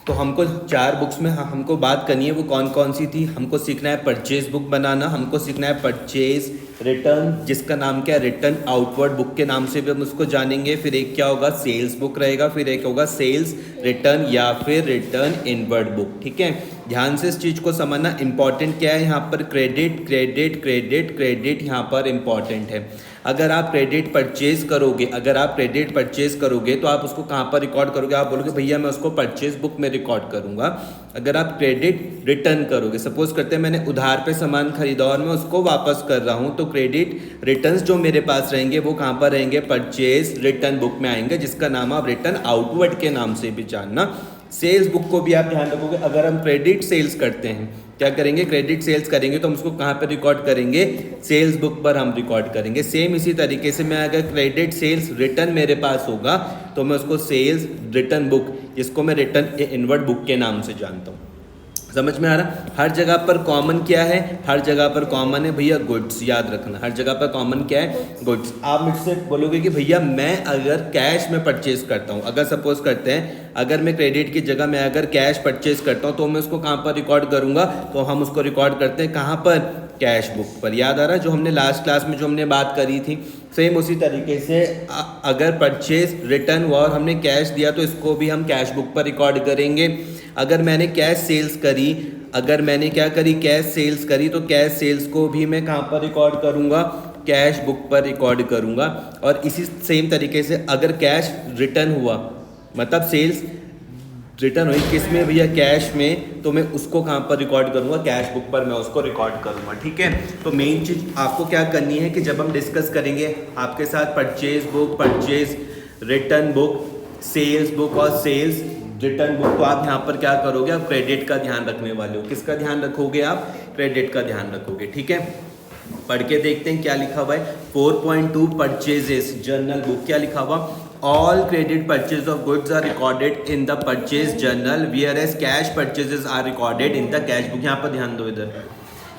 तो हमको 4 बुक्स में हमको बात करनी है, वो कौन कौन सी थी। हमको सीखना है परचेज बुक बनाना, हमको सीखना है परचेज रिटर्न, जिसका नाम क्या है रिटर्न आउटवर्ड बुक के नाम से भी हम उसको जानेंगे। फिर एक क्या होगा सेल्स बुक रहेगा, फिर एक होगा सेल्स रिटर्न या फिर रिटर्न इनवर्ड बुक। ठीक है, ध्यान से इस चीज़ को समझना। इंपॉर्टेंट क्या है यहाँ पर, क्रेडिट क्रेडिट क्रेडिट क्रेडिट यहाँ पर इंपॉर्टेंट है। अगर आप क्रेडिट परचेज करोगे, अगर आप क्रेडिट परचेज करोगे तो आप उसको कहाँ पर रिकॉर्ड करोगे, आप बोलोगे भैया मैं उसको परचेज बुक में रिकॉर्ड करूँगा। अगर आप क्रेडिट रिटर्न करोगे, सपोज करते हैं मैंने उधार पे सामान खरीदा और मैं उसको वापस कर रहा हूँ, तो क्रेडिट रिटर्न्स जो मेरे पास रहेंगे वो कहाँ पर रहेंगे, परचेज रिटर्न बुक में आएंगे, जिसका नाम आप रिटर्न आउटवर्ड के नाम से भी जानना। सेल्स बुक को भी आप ध्यान रखोगे, अगर हम क्रेडिट सेल्स करते हैं, क्या करेंगे क्रेडिट सेल्स करेंगे तो हम उसको कहाँ पर रिकॉर्ड करेंगे, सेल्स बुक पर हम रिकॉर्ड करेंगे। सेम इसी तरीके से मैं अगर क्रेडिट सेल्स रिटर्न मेरे पास होगा तो मैं उसको सेल्स रिटर्न बुक, जिसको मैं रिटर्न इनवर्ड बुक के नाम से जानता हूँ। समझ में आ रहा। हर जगह पर कॉमन क्या है, हर जगह पर कॉमन है भैया गुड्स, याद रखना हर जगह पर कॉमन क्या है, गुड्स। आप मुझसे बोलोगे कि भैया मैं अगर कैश में परचेज करता हूँ, अगर सपोज करते हैं अगर मैं क्रेडिट की जगह मैं अगर कैश परचेज करता हूँ तो मैं उसको कहाँ पर रिकॉर्ड करूँगा, तो हम उसको रिकॉर्ड करते हैं कहाँ पर, कैश बुक पर। याद आ रहा है जो हमने लास्ट क्लास में जो हमने बात करी थी, सेम उसी तरीके से अगर परचेज रिटर्न हुआ और हमने कैश दिया तो इसको भी हम कैश बुक पर रिकॉर्ड करेंगे। अगर मैंने कैश सेल्स करी, अगर मैंने क्या करी कैश सेल्स करी, तो कैश सेल्स को भी मैं कहाँ पर रिकॉर्ड करूँगा, कैश बुक पर रिकॉर्ड करूँगा। और इसी सेम तरीके से अगर कैश रिटर्न हुआ, मतलब सेल्स रिटर्न हुई किस में भैया, कैश में, तो मैं उसको कहाँ पर रिकॉर्ड करूँगा, कैश बुक पर मैं उसको रिकॉर्ड करूँगा। ठीक है, तो मेन चीज़ आपको क्या करनी है कि जब हम डिस्कस करेंगे आपके साथ purchase book, purchase return book, sales book और सेल्स रिटर्न बुक, तो आप यहाँ पर क्या करोगे, आप क्रेडिट का ध्यान रखने वाले हो। किसका ध्यान रखोगे आप, क्रेडिट का ध्यान रखोगे। ठीक है, पढ़ के देखते हैं क्या लिखा हुआ है। 4.2 परचेजेस जर्नल बुक, क्या लिखा हुआ, all credit purchase of goods are recorded in the purchase journal whereas cash purchases are recorded in the cash book. यहाँ पर ध्यान दो, इधर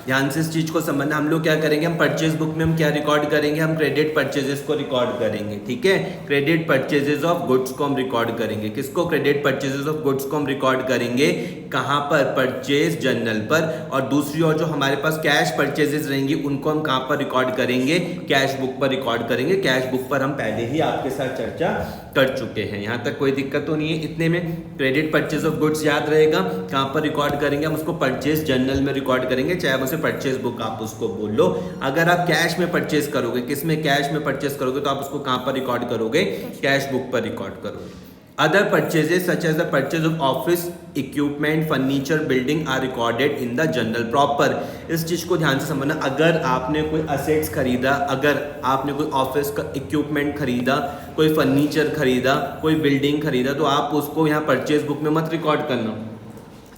ध्यान से इस चीज़ को समझना। हम लोग क्या करेंगे, हम परचेज बुक में हम क्या रिकॉर्ड करेंगे, हम क्रेडिट परचेजेस को रिकॉर्ड करेंगे। ठीक है, क्रेडिट परचेजेस ऑफ गुड्स को हम रिकॉर्ड करेंगे। किसको, क्रेडिट परचेजेस ऑफ गुड्स को हम रिकॉर्ड करेंगे कहाँ पर, परचेज जर्नल पर। और दूसरी ओर जो हमारे पास कैश परचेजेस रहेंगी उनको हम कहाँ पर रिकॉर्ड करेंगे, कैश बुक पर रिकॉर्ड करेंगे। कैश बुक पर हम पहले ही आपके साथ चर्चा कर चुके हैं, यहाँ तक कोई दिक्कत तो नहीं है। इतने में क्रेडिट परचेज ऑफ गुड्स याद रहेगा, कहाँ पर रिकॉर्ड करेंगे, हम उसको परचेज जर्नल में रिकॉर्ड करेंगे, चाहे उसे परचेज बुक आप उसको बोल लो। अगर आप कैश में परचेज करोगे, किस में, कैश में परचेज करोगे, तो आप उसको कहाँ पर रिकॉर्ड करोगे, कैश बुक पर रिकॉर्ड करोगे। Other purchases such as the purchase of office equipment, furniture, building are recorded in the journal proper. इस चीज़ को ध्यान से समझना। अगर आपने कोई असेट्स खरीदा, अगर आपने कोई ऑफिस का इक्विपमेंट खरीदा, कोई फर्नीचर खरीदा, कोई बिल्डिंग खरीदा, तो आप उसको यहाँ परचेज बुक में मत रिकॉर्ड करना।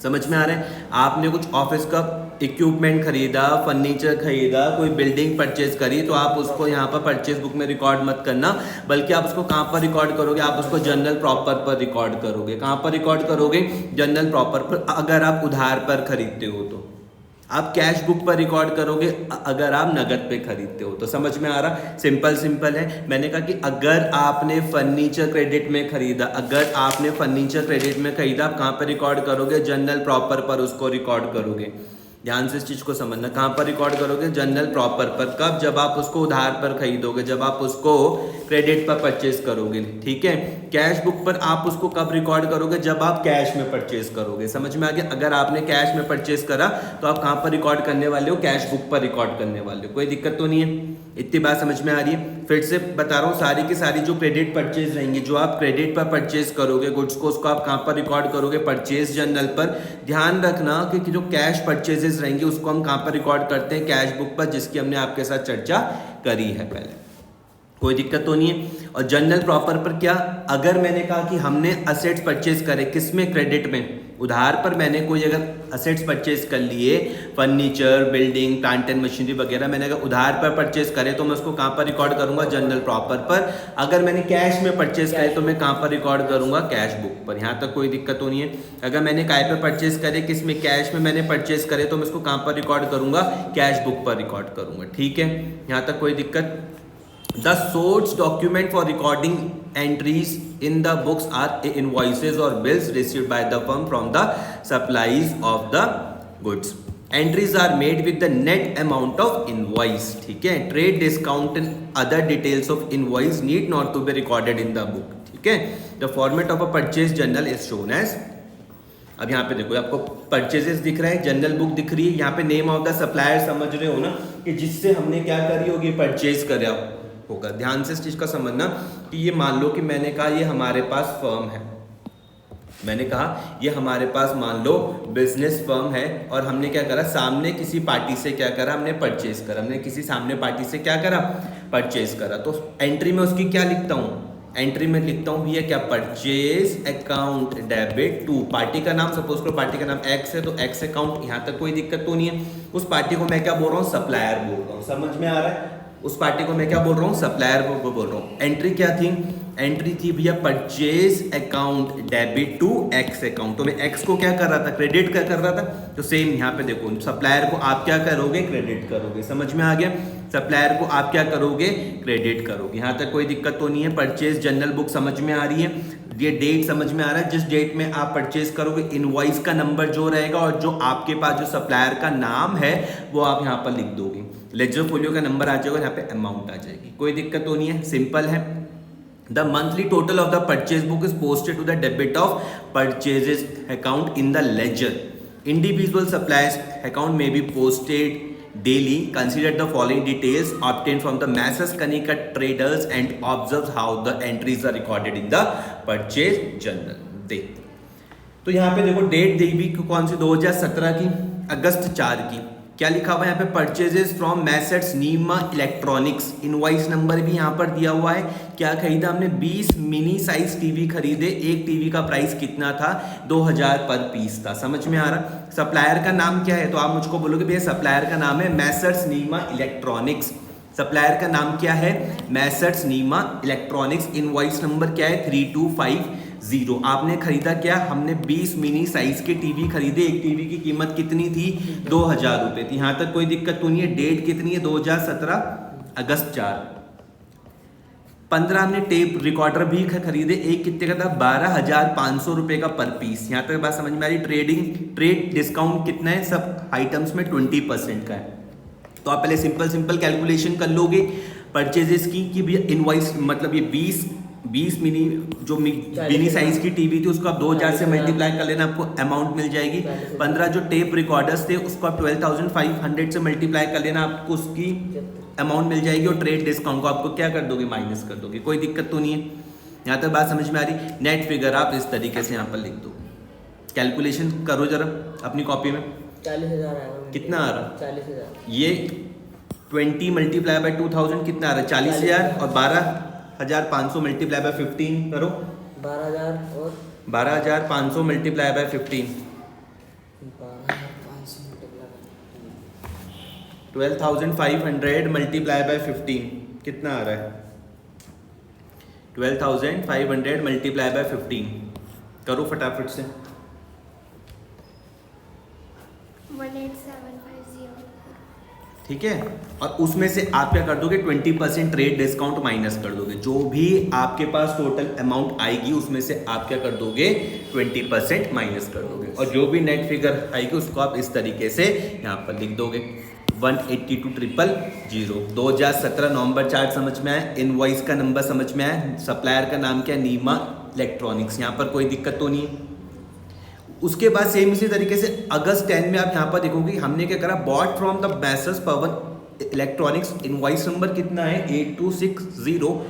समझ में आ रहा है, आपने कुछ ऑफिस का इक्विपमेंट खरीदा, फर्नीचर खरीदा, कोई बिल्डिंग परचेज करी, तो आप उसको यहाँ पर परचेज बुक में रिकॉर्ड मत करना, बल्कि आप उसको कहाँ पर रिकॉर्ड करोगे, आप उसको जर्नल प्रॉपर पर रिकॉर्ड करोगे। कहाँ पर रिकॉर्ड करोगे, जर्नल प्रॉपर पर। अगर आप उधार पर खरीदते हो तो आप कैश बुक पर रिकॉर्ड करोगे, अगर आप नगद पे खरीदते हो तो। समझ में आ रहा, सिंपल सिंपल है। मैंने कहा कि अगर आपने फर्नीचर क्रेडिट में खरीदा, अगर आपने फर्नीचर क्रेडिट में खरीदा, आप कहाँ पर रिकॉर्ड करोगे, जर्नल प्रॉपर पर उसको रिकॉर्ड करोगे। ध्यान से इस चीज़ को समझना, कहाँ पर रिकॉर्ड करोगे, जर्नल प्रॉपर पर। कब, जब आप उसको उधार पर खरीदोगे, जब आप उसको क्रेडिट पर परचेज करोगे। ठीक है, कैश बुक पर आप उसको कब रिकॉर्ड करोगे, जब आप कैश में परचेज करोगे। समझ में आ गया, अगर आपने कैश में परचेज करा तो आप कहाँ पर रिकॉर्ड करने वाले हो, कैश बुक पर रिकॉर्ड करने वाले हो। कोई दिक्कत तो नहीं है, इतनी बात समझ में आ रही है। फिर से बता रहा हूँ, सारी की सारी जो क्रेडिट परचेज रहेंगी, जो आप क्रेडिट पर परचेज करोगे गुड्स को, उसको आप कहाँ पर रिकॉर्ड करोगे, परचेज जर्नल पर। ध्यान रखना कि जो कैश परचेजेस रहेंगे उसको हम कहाँ पर रिकॉर्ड करते हैं, कैश बुक पर, जिसकी हमने आपके साथ चर्चा करी है पहले। कोई दिक्कत तो नहीं है। और जर्नल प्रॉपर पर क्या, अगर मैंने कहा कि हमने असेट्स परचेज करे, किस में, क्रेडिट में, उधार पर मैंने कोई अगर असेट्स परचेज कर लिए, furniture, building, plant and machinery वगैरह, मैंने अगर उधार पर परचेज करे तो मैं उसको कहाँ पर रिकॉर्ड करूंगा, जर्नल प्रॉपर पर। अगर मैंने कैश में परचेज करे तो मैं कहाँ पर रिकॉर्ड करूंगा, कैश बुक पर। यहाँ तक कोई दिक्कत तो नहीं है। अगर मैंने काय पर परचेज करे, किस में, कैश में मैंने परचेज करे, तो मैं उसको कहाँ पर रिकॉर्ड करूंगा, कैश बुक पर रिकॉर्ड करूंगा। ठीक है, यहाँ तक कोई दिक्कत। The source document for recording entries in the books are invoices और bills received by the firm from the supplies of the goods. Entries are made with the net amount of invoice, ठीक है। Trade discount and other details of invoice need not to be recorded in the book, ठीक है। The format of a purchase journal is shown as, अब यहाँ पे देखो आपको purchases दिख रहा है, जनरल बुक दिख रही है, यहाँ पे नेम ऑफ द सप्लायर समझ रहे हो ना, कि जिससे हमने क्या करी होगी, परचेज करा होगा। ध्यान से इस चीज का समझना कि ये मान लो कि मैंने कहा ये हमारे पास फर्म है, मैंने कहा ये हमारे पास मान लो बिजनेस फर्म है, और हमने क्या करा, सामने किसी पार्टी से क्या करा, हमने परचेज करा, हमने किसी सामने पार्टी से क्या करा, परचेज करा। तो एंट्री में उसकी क्या लिखता हूँ, एंट्री में लिखता हूँ भैया क्या, purchase account debit to, party का नाम सपोज करो पार्टी का नाम एक्स है, तो एक्स अकाउंट, यहाँ तक कोई दिक्कत तो नहीं है। उस पार्टी को मैं क्या बोल रहा हूँ, सप्लायर बोल रहा हूँ, समझ में आ रहा है। उस पार्टी को मैं क्या बोल रहा हूँ, सप्लायर को बोल रहा हूँ। एंट्री क्या थी, एंट्री थी भैया purchase account debit to X account, तो मैं एक्स को क्या कर रहा था, क्रेडिट कर रहा था। तो सेम यहाँ पे देखो, सप्लायर को आप क्या करोगे, क्रेडिट करोगे, समझ में आ गया। सप्लायर को आप क्या करोगे, क्रेडिट करोगे, यहाँ तक कोई दिक्कत तो नहीं है। परचेज जनरल बुक समझ में आ रही है, ये डेट समझ में आ रहा है, जिस डेट में आप परचेज करोगे इनवॉइस का नंबर जो रहेगा और जो आपके पास जो सप्लायर का नाम है वो आप यहाँ पर लिख दोगे, लेजर फोलियो का नंबर आ जाएगा, यहाँ पे अमाउंट आ जाएगी, कोई दिक्कत तो नहीं है, सिंपल है। The monthly total of the purchase book is posted to the debit of purchases account in the ledger. Individual suppliers account may be posted daily. Consider the following details obtained from the Messrs Kanika traders and observe how the entries are recorded in the purchase journal. देख, तो यहाँ पे देखो date दी हुई कौन सी, 2017 की, अगस्त 4 की। क्या लिखा हुआ है यहाँ पे, purchases from Messrs Neema Electronics, invoice number भी यहाँ पर दिया हुआ है। क्या खरीदा हमने, 20 मिनी साइज टीवी खरीदे, एक टीवी का प्राइस कितना था, 2000 पर पीस था, समझ में आ रहा। सप्लायर का नाम क्या है, तो आप मुझको बोलोगे भैया सप्लायर का नाम है मैसेट्स नीमा इलेक्ट्रॉनिक्स, सप्लायर का नाम क्या है, मैसेट्स नीमा इलेक्ट्रॉनिक्स। इनवॉइस नंबर क्या है, 3250। आपने खरीदा क्या, हमने 20 मिनी साइज के टीवी खरीदे, एक टीवी की कीमत कितनी थी, 2000 रुपए थी, यहाँ तक कोई दिक्कत तो नहीं है। डेट कितनी है, 2017 अगस्त 4। 15 हमने टेप रिकॉर्डर भी खरीदे, एक कितने का था, 12,500 रुपए का पर पीस, यहाँ तक बात समझ में आ रही। ट्रेड डिस्काउंट कितना है, सब आइटम्स में 20% का है। तो आप पहले सिंपल कैलकुलेशन कर लोगे परचेजेस की, कि भैया इनवॉइस मतलब ये 20 मिनी जो मिनी साइज की टीवी थी उसको आप 2000 से मल्टीप्लाई कर लेना, आपको अमाउंट मिल जाएगी। 15 जो टेप रिकॉर्डर्स थे उसको आप 12,500 से मल्टीप्लाई कर लेना, आपको उसकी अमाउंट मिल जाएगी। और ट्रेड डिस्काउंट को आपको क्या कर दोगे, माइनस कर दोगे, कोई दिक्कत तो नहीं है। यहाँ तक बात समझ में आ रही। नेट फिगर आप इस तरीके से यहाँ पर लिख दो, कैलकुलेशन करो जरा अपनी कॉपी में। 40,000 आएगा, कितना आ रहा, 40,000। ये 20 मल्टीप्लाई बाय 2000 कितना आ रहा है, 40,000, और 12,500 मल्टीप्लाई बाय 15 करो, 12,000 और 12,500 मल्टीप्लाई बाय 15, 12,500 मल्टीप्लाई बाय 15 कितना आ रहा है, 12,500 मल्टीप्लाई बाय 15 करो फटाफट से। 18750। ठीक है, और उसमें से आप क्या कर दोगे, 20% ट्रेड डिस्काउंट माइनस कर दोगे। जो भी आपके पास टोटल अमाउंट आएगी उसमें से आप क्या कर दोगे, 20% माइनस कर दोगे, और जो भी नेट फिगर आएगी उसको आप इस तरीके से यहाँ पर लिख दोगे, 182,000। 2017 नवंबर 4 समझ में आया, इनवॉइस का नंबर समझ में आया, सप्लायर का नाम क्या, नीमा इलेक्ट्रॉनिक्स, यहाँ पर कोई दिक्कत तो नहीं है। उसके बाद सेम इसी तरीके से अगस्त 10 में आप यहाँ पर देखोगे हमने क्या करा, bought from the Messrs Pawan electronics, invoice number कितना है, 8260।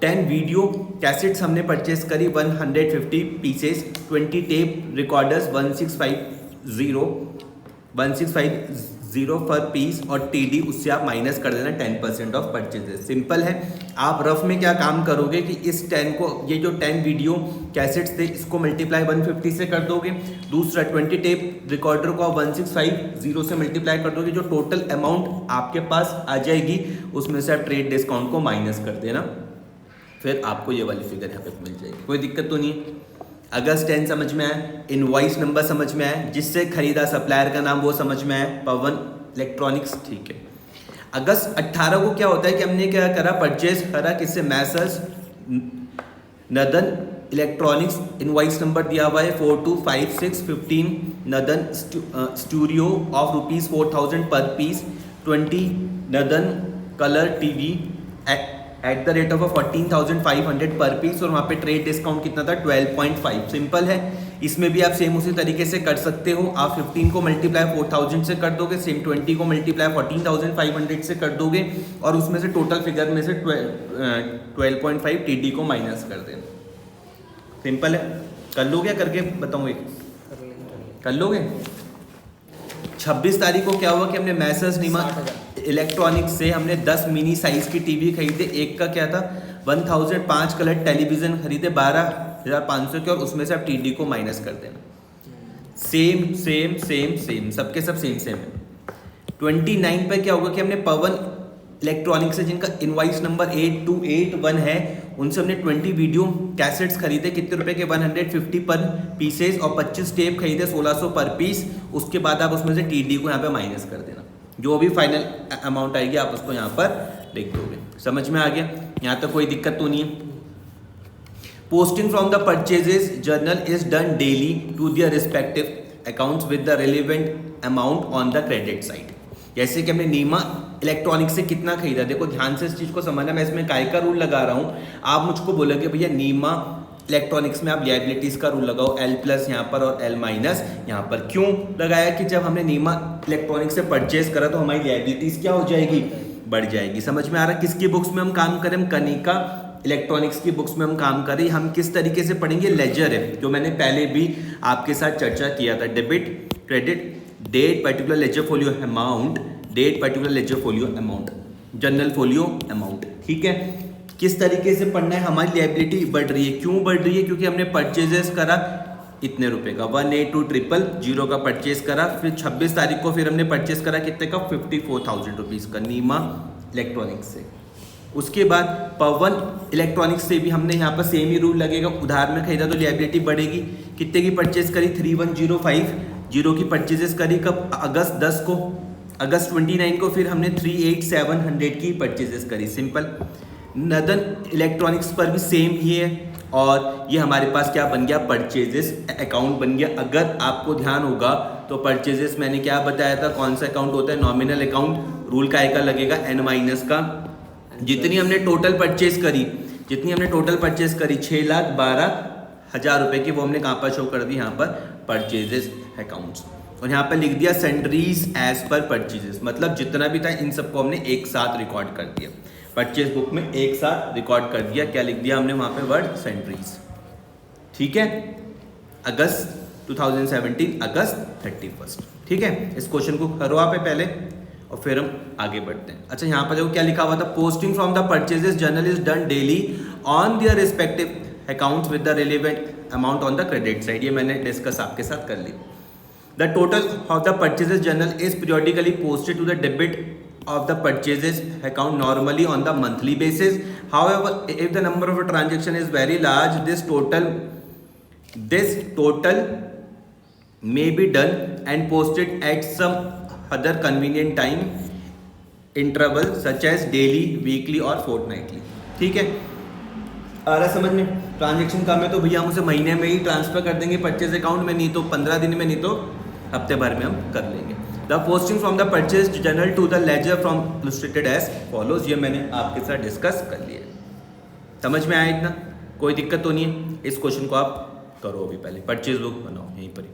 10 वीडियो कैसेट्स हमने परचेस करी, 150 पीसेस, 20 टेप रिकॉर्डर्स, 1650 पर पीस, और टीडी उससे आप माइनस कर देना 10% ऑफ परचेजेस। सिंपल है। आप रफ में क्या काम करोगे कि इस 10 को, ये जो 10 वीडियो कैसेट्स थे इसको मल्टीप्लाई 150 से कर दोगे, दूसरा 20 टेप रिकॉर्डर को आप 1650 से मल्टीप्लाई कर दोगे, जो टोटल अमाउंट आपके पास आ जाएगी उसमें से आप ट्रेड डिस्काउंट को माइनस कर देना, फिर आपको ये वाली फिगर यहाँ पे मिल जाएगी, कोई दिक्कत तो नहीं है। अगस्त 10 समझ में आया, इनवॉइस नंबर समझ में आया, जिससे खरीदा सप्लायर का नाम वो समझ में आया, पवन इलेक्ट्रॉनिक्स, ठीक है। अगस्त 18 को क्या होता है कि हमने क्या करा, परचेज करा किससे, मैसर्स इलेक्ट्रॉनिक्स इनवाइस नंबर दिया हुआ है 425615 northern studio of ₹4000 per piece 20 नदन colour TV at the rate of 14,500 per piece और वहाँ पे ट्रेड डिस्काउंट कितना था 12.5। सिंपल है, इसमें भी आप सेम उसी तरीके से कर सकते हो। आप 15 को मल्टीप्लाई 4000 से कर दोगे, सेम 20 को मल्टीप्लाई 14,500 से कर दोगे और उसमें से टोटल फिगर में से 12.5 TD को माइनस कर देना। सिंपल है, कर लोगे या करके बताऊँ एक? कर लोगे। 26 तारीख को क्या हुआ कि हमने मैसर्स नीमा इलेक्ट्रॉनिक्स से हमने 10 मिनी साइज की टीवी खरीदे। एक का क्या था 1000, 5 कलर टेलीविजन खरीदे 12,500 के और उसमें से आप TD को माइनस कर देना। सेम सेम सेम सेम सबके सब सेम सेम है। 29 पे क्या होगा कि हमने पवन इलेक्ट्रॉनिक्स से जिनका इनवाइस नंबर 8281 है उनसे हमने 20 वीडियो कैसेट्स खरीदे कितने रुपए के 150 पर पीसेस और 25 टेप खरीदे 1600 पर पीस। उसके बाद आप उसमें से TD को यहाँ पे माइनस कर देना, जो भी फाइनल अमाउंट आएगी आप उसको यहाँ पर लिख दोगे। समझ में आ गया? यहाँ तक कोई दिक्कत तो नहीं है। Posting from the purchases journal is done daily to their respective accounts with the relevant amount on the credit side. जैसे कि हमने नीमा इलेक्ट्रॉनिक्स से कितना खरीदा, देखो ध्यान से इस चीज़ को समझना, मैं इसमें काय का रूल लगा रहा हूँ। आप मुझको बोलोगे भैया नीमा इलेक्ट्रॉनिक्स में आप लायबिलिटीज का रूल लगाओ L+ यहाँ पर और L- यहाँ पर। क्यों लगाया कि जब हमने नीमा इलेक्ट्रॉनिक्स से परचेज करा तो हमारी लायबिलिटीज क्या हो जाएगी, बढ़ जाएगी। समझ में आ रहा है? किसकी बुक्स में हम काम करें? हम कनिका इलेक्ट्रॉनिक्स की बुक्स में हम काम करें। हम किस तरीके से पढ़ेंगे? लेजर है, जो मैंने पहले भी आपके साथ चर्चा किया था। Debit credit date particular ledger folio amount, date particular ledger folio amount, journal folio amount. ठीक है, किस तरीके से पढ़ना है? हमारी लायबिलिटी बढ़ रही है। क्यों बढ़ रही है? क्योंकि हमने परचेजेस करा इतने रुपए का 182,000 का परचेज करा। फिर 26 तारीख को फिर हमने परचेज करा कितने का 54,000 रुपीज़ का नीमा इलेक्ट्रॉनिक्स से। उसके बाद पवन इलेक्ट्रॉनिक्स से भी हमने यहाँ पर सेम ही रूल लगेगा, उधार में खरीदा तो लायबिलिटी बढ़ेगी। कितने की परचेज करी 31,050 की परचेजेस करी कब? अगस्त 10 को। अगस्त 29 को फिर हमने 38,700 की परचेजेस करी। सिंपल। नदन इलेक्ट्रॉनिक्स पर भी सेम ही है और ये हमारे पास क्या बन गया? परचेजेस अकाउंट बन गया। अगर आपको ध्यान होगा तो परचेजेस मैंने क्या बताया था, कौन सा अकाउंट होता है? Nominal account. रूल का का लगेगा N- का। जितनी हमने टोटल परचेज करी 6,12,000 रुपए की, वो हमने कहाँ पर शो कर दी? यहाँ पर परचेजेस अकाउंट्स। और यहाँ पर लिख दिया सेंट्रीज एज पर परचेजेस, मतलब जितना भी था इन सबको हमने एक साथ रिकॉर्ड कर दिया। परचेज बुक में एक साथ रिकॉर्ड कर दिया। क्या लिख दिया हमने वहाँ पे? Word centres. ठीक है, अगस्त 2017 अगस्त 31। ठीक है, इस क्वेश्चन को करो आप पहले और फिर हम आगे बढ़ते हैं। अच्छा, यहाँ पर देखो क्या लिखा हुआ था, posting from the purchases journal is done daily on their respective accounts with the relevant amount on the credit side. ये मैंने डिस्कस आपके साथ कर ली। The total of the purchases journal is periodically posted to the debit of the purchases account normally on the monthly basis. However, if the number of a transaction is very large, this total may be done and posted at some other convenient time interval such as daily, weekly or fortnightly. ठीक है, आ रहा समझ में? Transaction कम है तो भैया हम उसे महीने में ही ट्रांसफर कर देंगे परचेज अकाउंट में, नहीं तो 15 दिन में, नहीं तो हफ्ते भर में हम कर लेंगे। The posting from the purchase journal to the ledger from illustrated as follows. ये मैंने आपके साथ डिस्कस कर लिया। समझ में आया इतना? कोई दिक्कत तो नहीं है? इस क्वेश्चन को आप करो अभी, पहले परचेज बुक बनाओ यहीं पर ही।